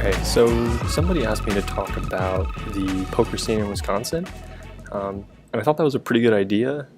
Okay, so somebody asked me to talk about the poker scene in Wisconsin, and I thought that was a pretty good idea,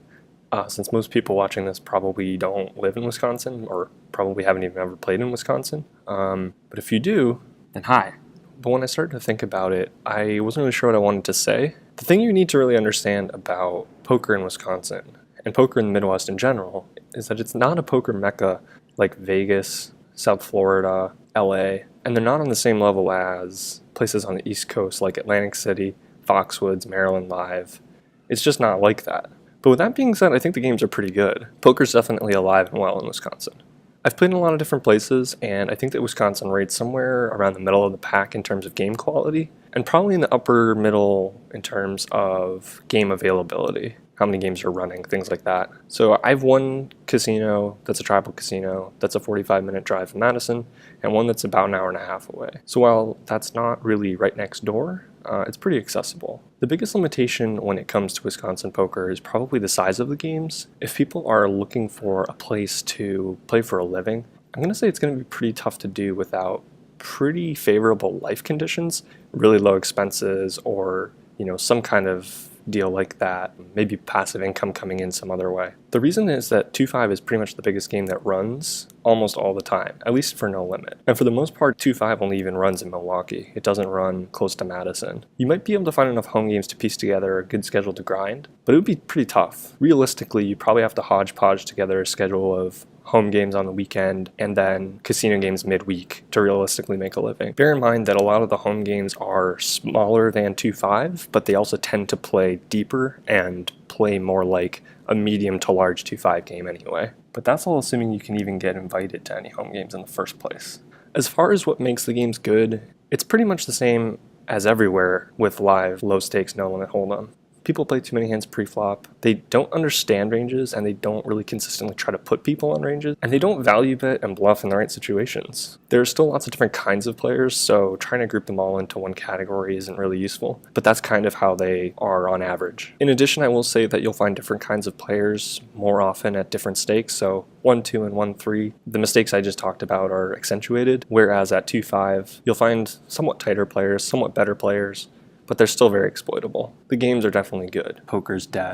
since most people watching this probably don't live in Wisconsin, or probably haven't even ever played in Wisconsin. But if you do, then hi. But when I started to think about it, I wasn't really sure what I wanted to say. The thing you need to really understand about poker in Wisconsin, and poker in the Midwest in general, is that it's not a poker mecca like Vegas, South Florida, LA, and they're not on the same level as places on the East Coast like Atlantic City, Foxwoods, Maryland Live. It's just not like that. But with that being said, I think the games are pretty good. Poker's definitely alive and well in Wisconsin. I've played in a lot of different places, and I think that Wisconsin rates somewhere around the middle of the pack in terms of game quality, and probably in the upper middle in terms of game availability. How many games are running, things like that. So I have one casino that's a tribal casino that's a 45-minute drive from Madison, and one that's about an hour and a half away. So while that's not really right next door, it's pretty accessible. The biggest limitation when it comes to Wisconsin poker is probably the size of the games. If people are looking for a place to play for a living, I'm going to say it's going to be pretty tough to do without pretty favorable life conditions, really low expenses, or some kind of deal like that, maybe passive income coming in some other way. The reason is that 2-5 is pretty much the biggest game that runs almost all the time, at least for No Limit. And for the most part, 2-5 only even runs in Milwaukee. It doesn't run close to Madison. You might be able to find enough home games to piece together a good schedule to grind, but it would be pretty tough. Realistically, you probably have to hodgepodge together a schedule of home games on the weekend and then casino games midweek to realistically make a living. Bear in mind that a lot of the home games are smaller than 2-5, but they also tend to play deeper and play more like a medium to large 2-5 game anyway. But that's all assuming you can even get invited to any home games in the first place. As far as what makes the games good, it's pretty much the same as everywhere with live, low stakes, no limit hold'em. People play too many hands pre-flop. They don't understand ranges, and they don't really consistently try to put people on ranges, and they don't value bet and bluff in the right situations. There are still lots of different kinds of players, so trying to group them all into one category isn't really useful, but that's kind of how they are on average. In addition, I will say that you'll find different kinds of players more often at different stakes, so 1-2 and 1-3, the mistakes I just talked about are accentuated, whereas at 2-5, you'll find somewhat tighter players, somewhat better players, but they're still very exploitable. The games are definitely good. Poker's dead.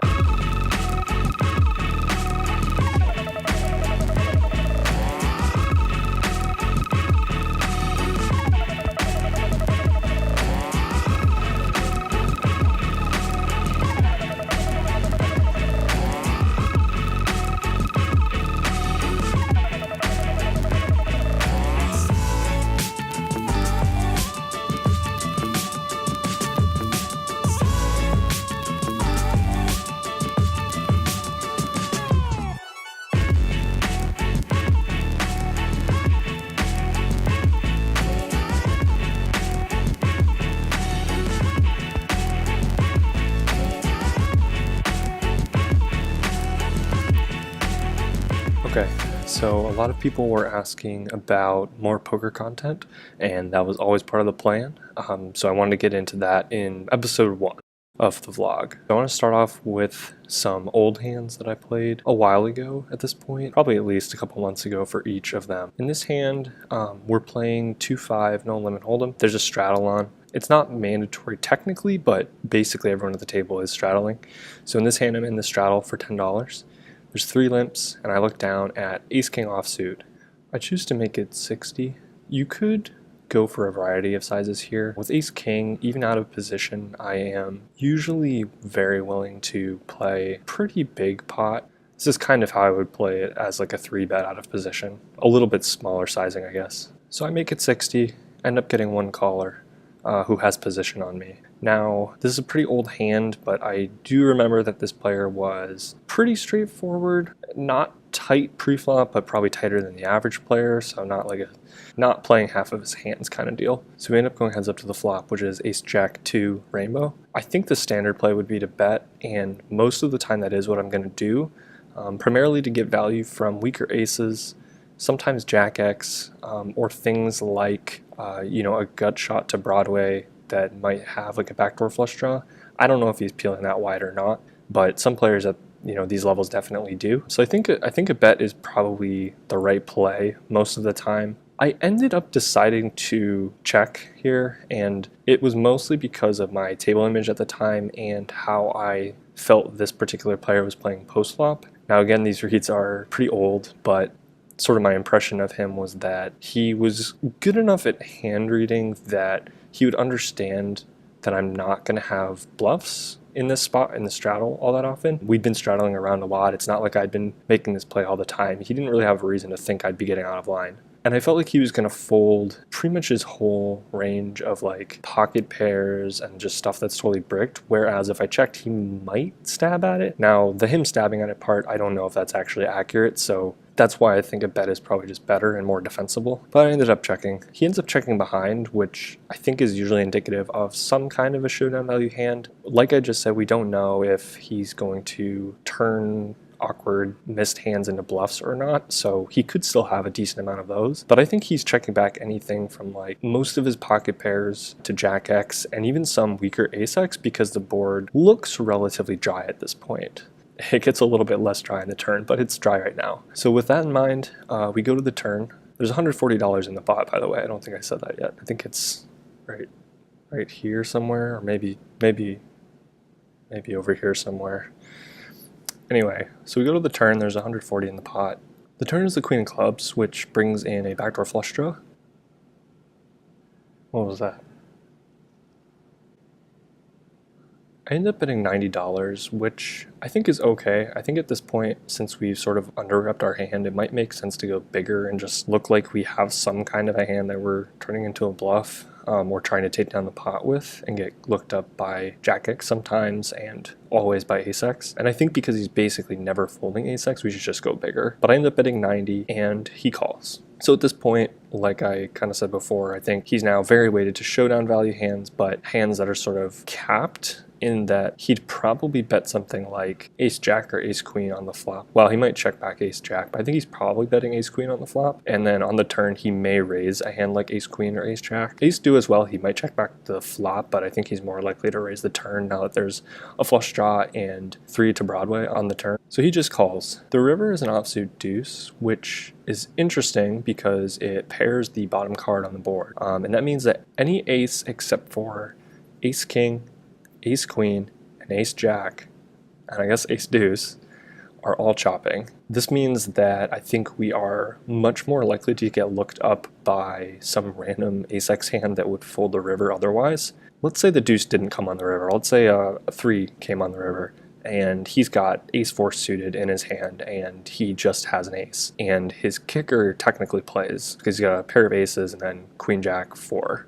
Okay, so a lot of people were asking about more poker content, and that was always part of the plan. So I wanted to get into that in episode 1 of the vlog. I want to start off with some old hands that I played a while ago at this point, probably at least a couple months ago for each of them. In this hand, we're playing 2-5 no limit hold'em. There's a straddle on. It's not mandatory technically, but basically everyone at the table is straddling. So in this hand, I'm in the straddle for $10. There's 3 limps, and I look down at ace-king offsuit. I choose to make it 60. You could go for a variety of sizes here. With ace-king, even out of position, I am usually very willing to play pretty big pot. This is kind of how I would play it as like a 3-bet out of position. A little bit smaller sizing, I guess. So I make it 60, end up getting one caller who has position on me. Now, this is a pretty old hand, but I do remember that this player was pretty straightforward, not tight pre-flop, but probably tighter than the average player, so not playing half of his hands kind of deal. So we end up going heads up to the flop, which is ace-jack-2 rainbow. I think the standard play would be to bet, and most of the time that is what I'm going to do, primarily to get value from weaker aces, sometimes jack-x, or things like a gut shot to Broadway that might have like a backdoor flush draw. I don't know if he's peeling that wide or not, but some players at these levels definitely do. So I think a bet is probably the right play most of the time. I ended up deciding to check here, and it was mostly because of my table image at the time and how I felt this particular player was playing post flop. Now again, these reads are pretty old, but sort of my impression of him was that he was good enough at hand reading that he would understand that I'm not going to have bluffs in this spot in the straddle all that often. We'd been straddling around a lot. It's not like I'd been making this play all the time. He didn't really have a reason to think I'd be getting out of line. And I felt like he was going to fold pretty much his whole range of like pocket pairs and just stuff that's totally bricked, whereas if I checked, he might stab at it. Now, the him stabbing at it part, I don't know if that's actually accurate, so that's why I think a bet is probably just better and more defensible. But I ended up checking. He ends up checking behind, which I think is usually indicative of some kind of a showdown value hand. Like I just said, we don't know if he's going to turn awkward missed hands into bluffs or not, so he could still have a decent amount of those. But I think he's checking back anything from like most of his pocket pairs to Jack X and even some weaker Ace X because the board looks relatively dry at this point. It gets a little bit less dry in the turn, but it's dry right now. So with that in mind, we go to the turn. There's $140 in the pot, by the way. I don't think I said that yet. I think it's right here somewhere, or maybe over here somewhere. Anyway, so we go to the turn, there's 140 in the pot. The turn is the queen of clubs, which brings in a backdoor flush draw. What was that? I ended up betting $90, which I think is okay. I think at this point, since we've sort of under-repped our hand, it might make sense to go bigger and just look like we have some kind of a hand that we're turning into a bluff. We're trying to take down the pot with and get looked up by Jack X sometimes and always by Ace X. And I think because he's basically never folding Ace X, we should just go bigger. But I ended up betting 90 and he calls. So at this point, like I kind of said before, I think he's now very weighted to showdown value hands, but hands that are sort of capped in that he'd probably bet something like Ace Jack or Ace Queen on the flop. Well, he might check back Ace Jack, but I think he's probably betting Ace Queen on the flop. And then on the turn, he may raise a hand like Ace Queen or Ace Jack. Ace Deuce as well, he might check back the flop, but I think he's more likely to raise the turn now that there's a flush draw and 3 to Broadway on the turn. So he just calls. The river is an offsuit deuce, which is interesting because it pairs the bottom card on the board. And that means that any ace except for Ace King, Ace Queen, and Ace Jack, and I guess Ace Deuce, are all chopping. This means that I think we are much more likely to get looked up by some random Ace X hand that would fold the river otherwise. Let's say the deuce didn't come on the river. Let's say a 3 came on the river, and he's got Ace 4 suited in his hand, and he just has an ace. And his kicker technically plays, because he's got a pair of aces and then Queen Jack 4.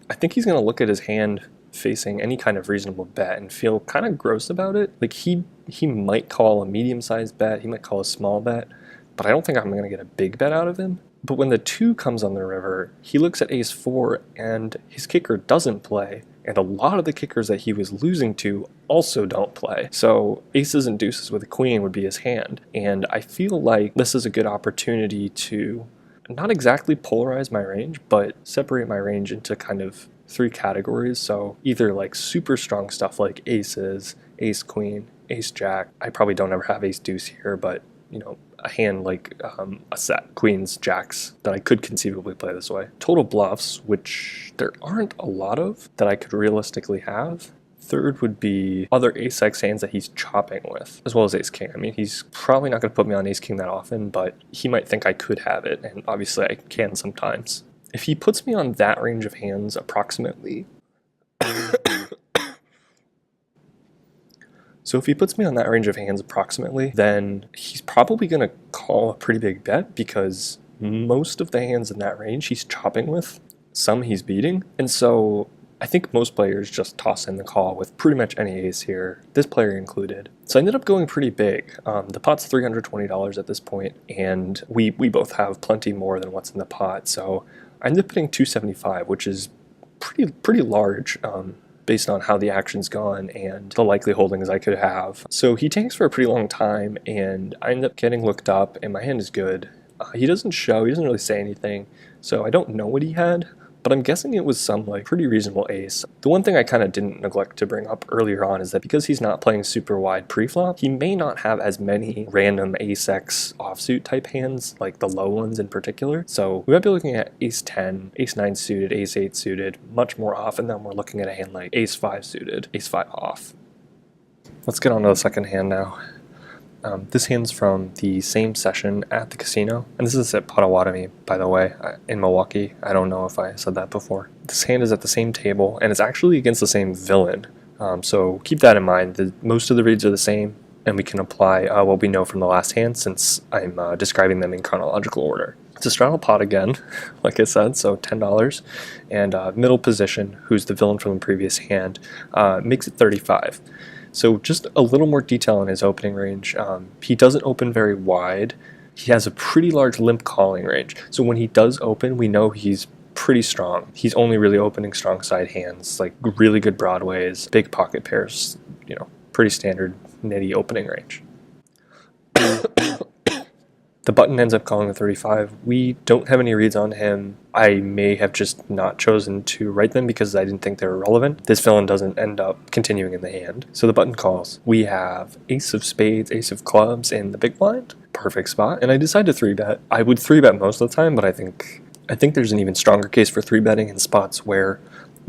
I think he's going to look at his hand facing any kind of reasonable bet and feel kind of gross about it. Like he might call a medium-sized bet, he might call a small bet, but I don't think I'm going to get a big bet out of him. But when the 2 comes on the river, he looks at Ace 4 and his kicker doesn't play, and a lot of the kickers that he was losing to also don't play. So aces and deuces with a queen would be his hand, and I feel like this is a good opportunity to not exactly polarize my range, but separate my range into kind of 3 categories. So either like super strong stuff like aces, Ace Queen, Ace Jack. I probably don't ever have Ace Deuce here, but you know, a hand like a set, queens, jacks, that I could conceivably play this way. Total bluffs, which there aren't a lot of that I could realistically have. Third would be other Ace X hands that he's chopping with, as well as Ace King. I mean, he's probably not going to put me on Ace King that often, but he might think I could have it, and obviously I can sometimes. If he puts me on that range of hands approximately, then he's probably going to call a pretty big bet because most of the hands in that range he's chopping with, some he's beating. And so I think most players just toss in the call with pretty much any ace here, this player included. So I ended up going pretty big. The pot's $320 at this point, and we both have plenty more than what's in the pot. So I ended up putting $275, which is pretty large. Based on how the action's gone and the likely holdings I could have. So he tanks for a pretty long time, and I end up getting looked up, and my hand is good. He doesn't really say anything, so I don't know what he had, but I'm guessing it was some like pretty reasonable ace. The one thing I kind of didn't neglect to bring up earlier on is that because he's not playing super wide pre-flop, he may not have as many random ace-x offsuit type hands, like the low ones in particular. So we might be looking at ace 10, ace 9 suited, ace 8 suited much more often than we're looking at a hand like ace 5 suited, ace 5 off. Let's get on to the second hand now. This hand's from the same session at the casino, and this is at Potawatomi, by the way, in Milwaukee. I don't know if I said that before. This hand is at the same table, and it's actually against the same villain, so keep that in mind. Most of the reads are the same, and we can apply what we know from the last hand since I'm describing them in chronological order. It's a straddle pot again, like I said, so $10, and middle position, who's the villain from the previous hand, makes it 35. So just a little more detail on his opening range. He doesn't open very wide. He has a pretty large limp calling range. So when he does open, we know he's pretty strong. He's only really opening strong side hands, like really good broadways, big pocket pairs, you know, pretty standard nitty opening range. The button ends up calling the 35. We don't have any reads on him. I may have just not chosen to write them because I didn't think they were relevant. This villain doesn't end up continuing in the hand. So the button calls. We have ace of spades, ace of clubs in the big blind. Perfect spot. And I decided to 3-bet. I would 3-bet most of the time, but I think there's an even stronger case for 3-betting in spots where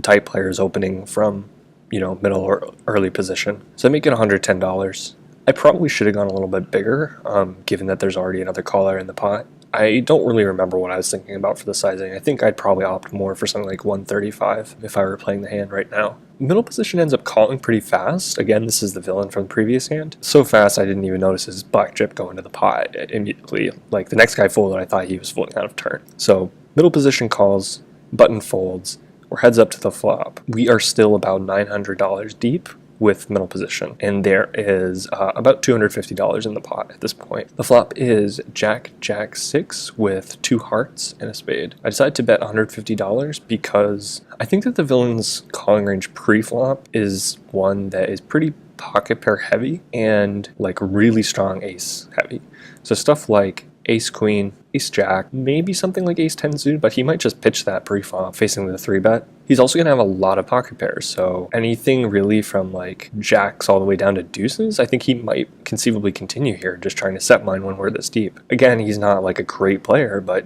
type player is opening from, you know, middle or early position. So I make it $110. I probably should have gone a little bit bigger, given that there's already another caller in the pot. I don't really remember what I was thinking about for the sizing. I think I'd probably opt more for something like 135 if I were playing the hand right now. Middle position ends up calling pretty fast. Again, this is the villain from the previous hand. So fast I didn't even notice his black chip go into the pot immediately. Like the next guy folded, I thought he was folding out of turn. So middle position calls, button folds, we're heads up to the flop. We are still about $900 deep with middle position, and there is about $250 in the pot at this point. The flop is Jack, Jack 6 with 2 hearts and a spade. I decided to bet $150 because I think that the villain's calling range pre-flop is one that is pretty pocket pair heavy and like really strong ace heavy. So stuff like ace queen, ace jack, maybe something like ace 10 suited, but he might just pitch that pre-flop facing the 3-bet. He's also going to have a lot of pocket pairs, so anything really from like jacks all the way down to deuces, I think he might conceivably continue here, just trying to set mine when we're this deep. Again, he's not like a great player, but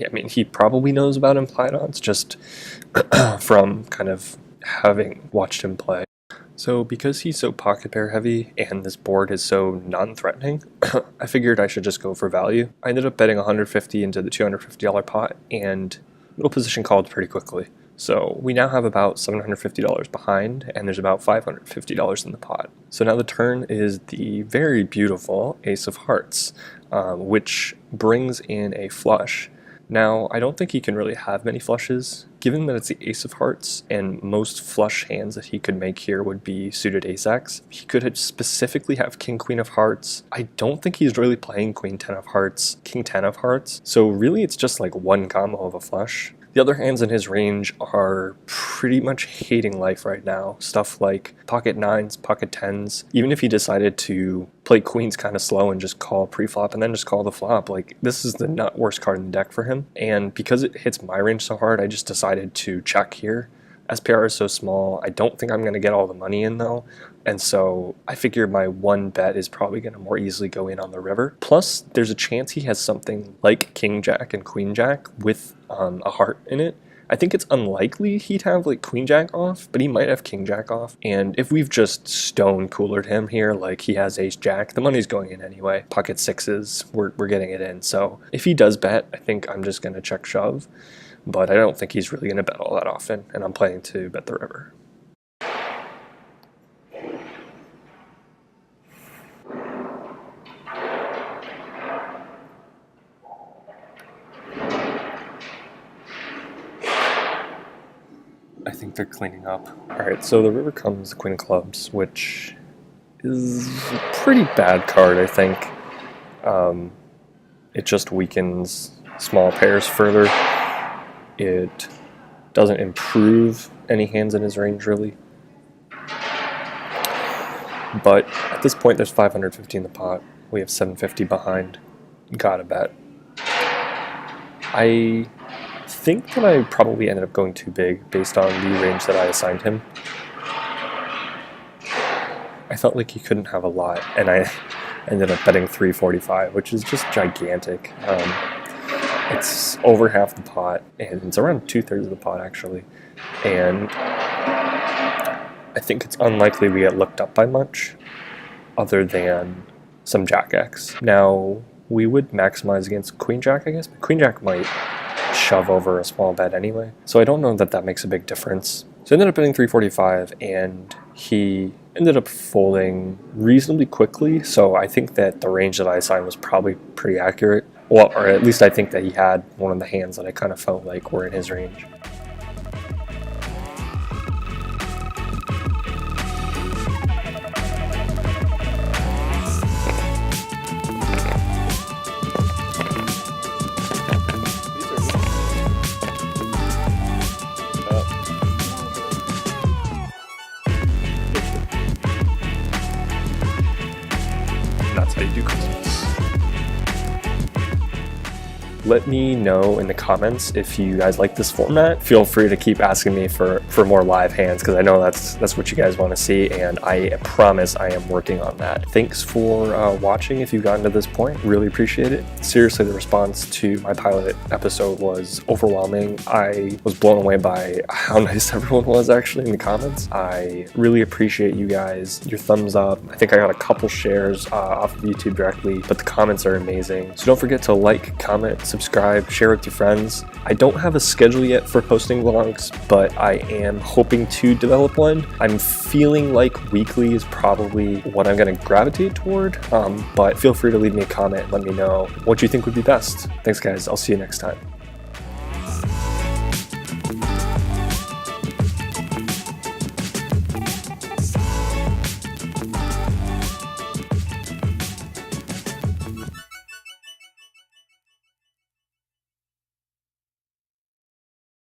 I mean, he probably knows about implied odds just from kind of having watched him play. So because he's so pocket pair heavy and this board is so non-threatening, I figured I should just go for value. I ended up betting $150 into the $250 pot, and middle position called pretty quickly. So we now have about $750 behind, and there's about $550 in the pot. So now the turn is the very beautiful ace of hearts, which brings in a flush. Now, I don't think he can really have many flushes, given that it's the ace of hearts, and most flush hands that he could make here would be suited ace-x. He could specifically have king, queen of hearts. I don't think he's really playing queen 10 of hearts, king 10 of hearts, so really it's just like one combo of a flush. The other hands in his range are pretty much hating life right now. Stuff like pocket 9s, pocket 10s. Even if he decided to play queens kind of slow and just call pre-flop and then just call the flop, like this is the not worst card in the deck for him. And because it hits my range so hard, I just decided to check here. SPR is so small, I don't think I'm going to get all the money in though. And so I figure my one bet is probably going to more easily go in on the river. Plus, there's a chance he has something like king jack and queen jack with a heart in it. I think it's unlikely he'd have like queen jack off, but he might have king jack off. And if we've just stone coolered him here, like he has ace jack, the money's going in anyway. Pocket 6s, we're getting it in. So if he does bet, I think I'm just going to check shove. But I don't think he's really going to bet all that often, and I'm planning to bet the river. I think they're cleaning up. Alright, so the river comes the queen of clubs, which is a pretty bad card, I think. It just weakens small pairs further. It doesn't improve any hands in his range, really. But at this point, there's 550 in the pot. We have 750 behind. Gotta bet. I think that I probably ended up going too big based on the range that I assigned him. I felt like he couldn't have a lot, and I ended up betting 345, which is just gigantic. It's over half the pot, and it's around 2/3 of the pot actually, and I think it's unlikely we get looked up by much other than some Jack X. Now, we would maximize against Queen Jack, I guess, but Queen Jack might shove over a small bet anyway, so I don't know that that makes a big difference. So I ended up betting 345, and he ended up folding reasonably quickly, so I think that the range that I assigned was probably pretty accurate. Well, or at least I think that he had one of the hands that I kind of felt like were in his range. That's how you do Christmas. Let me know in the comments if you guys like this format. Feel free to keep asking me for more live hands, because I know that's what you guys want to see, and I promise I am working on that. Thanks for watching if you've gotten to this point. Really appreciate it. Seriously, the response to my pilot episode was overwhelming. I was blown away by how nice everyone was actually in the comments. I really appreciate you guys, your thumbs up. I think I got a couple shares off of YouTube directly, but the comments are amazing. So don't forget to like, comment, subscribe, share with your friends. I don't have a schedule yet for posting vlogs, but I am hoping to develop one. I'm feeling like weekly is probably what I'm going to gravitate toward, but feel free to leave me a comment and let me know what you think would be best. Thanks guys, I'll see you next time.